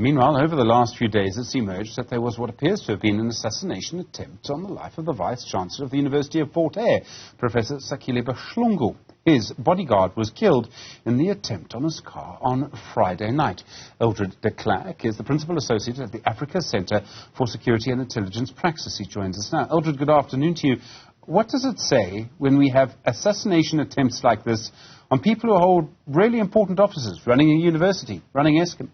Meanwhile, over the last few days, it's emerged that there was what appears to have been an assassination attempt on the life of the Vice-Chancellor of the University of Fort Hare, Professor Sakhele Buhlungu. His bodyguard was killed in the attempt on his car on Friday night. Eldred De Clerk is the Principal Associate at the Africa Centre for Security and Intelligence Praxis. He joins us now. Eldred, good afternoon to you. What does it say when we have assassination attempts like this on people who hold really important offices, running a university, running Eskom?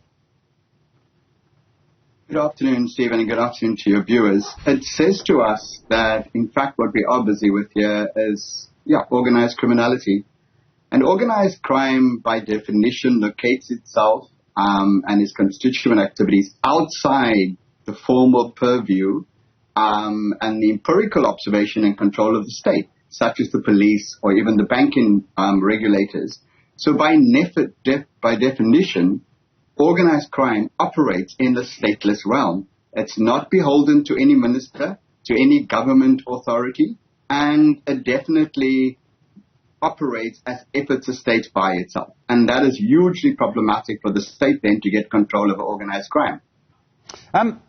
Good afternoon, Stephen, and good afternoon to your viewers. It says to us that, in fact, what we are busy with here is organized criminality. And organized crime, by definition, locates itself and its constituent activities outside the formal purview and the empirical observation and control of the state, such as the police or even the banking regulators. So by definition, organized crime operates in the stateless realm. It's not beholden to any minister, to any government authority, and it definitely operates as if it's a state by itself. And that is hugely problematic for the state then to get control of organized crime.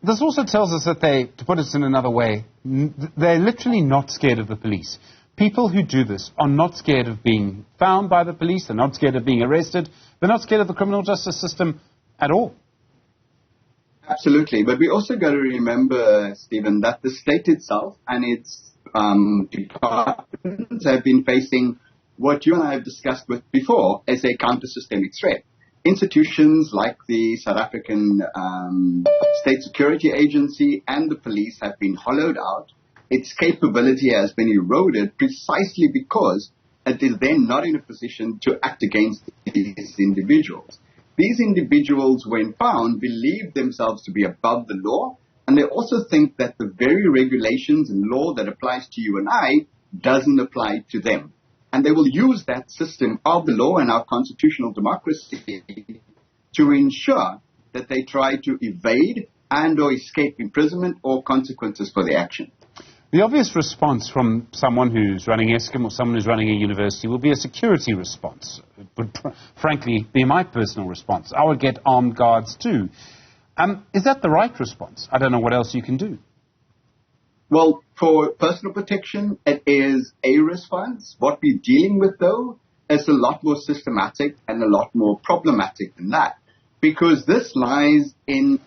This also tells us that they, to put it in another way, they're literally not scared of the police. People who do this are not scared of being found by the police. They're not scared of being arrested. They're not scared of the criminal justice system at all. Absolutely. But we also got to remember, Stephen, that the state itself and its departments have been facing what you and I have discussed with before as a counter-systemic threat. Institutions like the South African State Security Agency and the police have been hollowed out. Its capability has been eroded precisely because it is then not in a position to act against these individuals. These individuals, when found, believe themselves to be above the law, and they also think that the very regulations and law that applies to you and I doesn't apply to them. And they will use that system of the law and our constitutional democracy to ensure that they try to evade and or escape imprisonment or consequences for their action. The obvious response from someone who's running Eskom or someone who's running a university will be a security response. It would, frankly, be my personal response. I would get armed guards too. Is that the right response? I don't know what else you can do. Well, for personal protection, it is a response. What we're dealing with, though, is a lot more systematic and a lot more problematic than that, because this lies in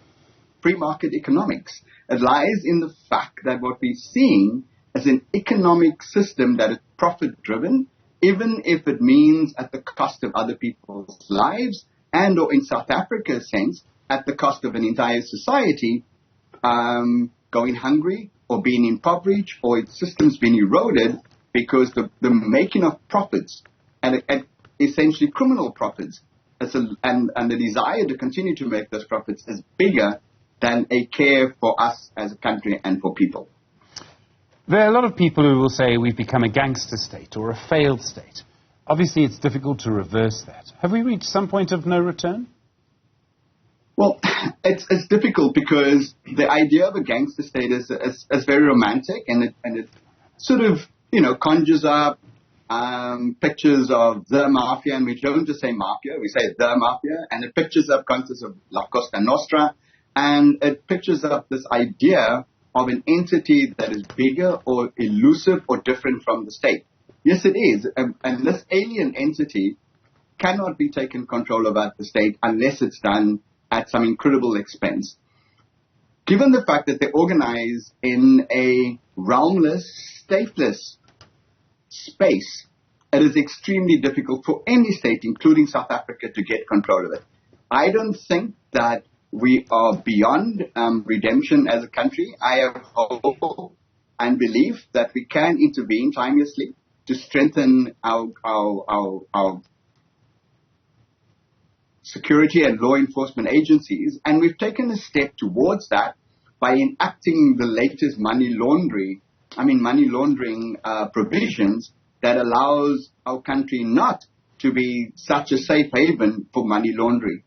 free market economics. It lies in the fact that what we're seeing is an economic system that is profit-driven, even if it means at the cost of other people's lives, and or in South Africa's sense, at the cost of an entire society going hungry or being impoverished or its systems being eroded because the making of profits and essentially criminal profits and the desire to continue to make those profits is bigger than a care for us as a country and for people. There are a lot of people who will say we've become a gangster state or a failed state. Obviously, it's difficult to reverse that. Have we reached some point of no return? Well, it's difficult because the idea of a gangster state is very romantic, and it sort of, conjures up pictures of the mafia, and we don't just say mafia, we say the mafia, and it pictures up concepts of La Costa Nostra, and it pictures up this idea of an entity that is bigger or elusive or different from the state. Yes, it is, and this alien entity cannot be taken control of at the state unless it's done at some incredible expense. Given the fact that they organize in a realmless, stateless space, it is extremely difficult for any state, including South Africa, to get control of it. I don't think that we are beyond redemption as a country. I have hope and belief that we can intervene timelessly to strengthen our security and law enforcement agencies, and we've taken a step towards that by enacting the latest money laundering provisions that allows our country not to be such a safe haven for money laundering.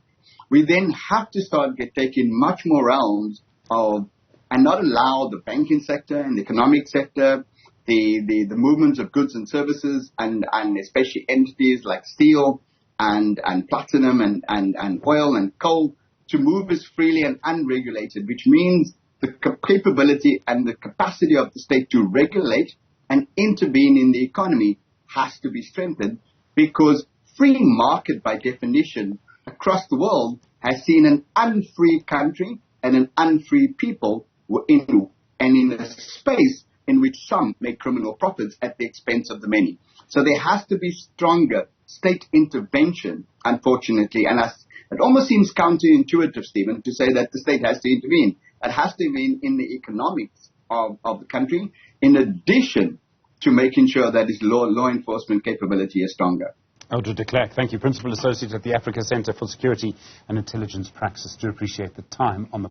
We then have to start taking much more realms of, and not allow the banking sector and the economic sector, the movements of goods and services, and especially entities like steel and platinum and oil and coal to move as freely and unregulated, which means the capability and the capacity of the state to regulate and intervene in the economy has to be strengthened, because free market by definition across the world has seen an unfree country and an unfree people in a space in which some make criminal profits at the expense of the many. So there has to be stronger state intervention, unfortunately, and it almost seems counterintuitive, Stephen, to say that the state has to intervene. It has to intervene in the economics of the country, in addition to making sure that its law enforcement capability is stronger. Eldred De Clerk, thank you. Principal Associate at the Africa Centre for Security and Intelligence Praxis. Do appreciate the time on the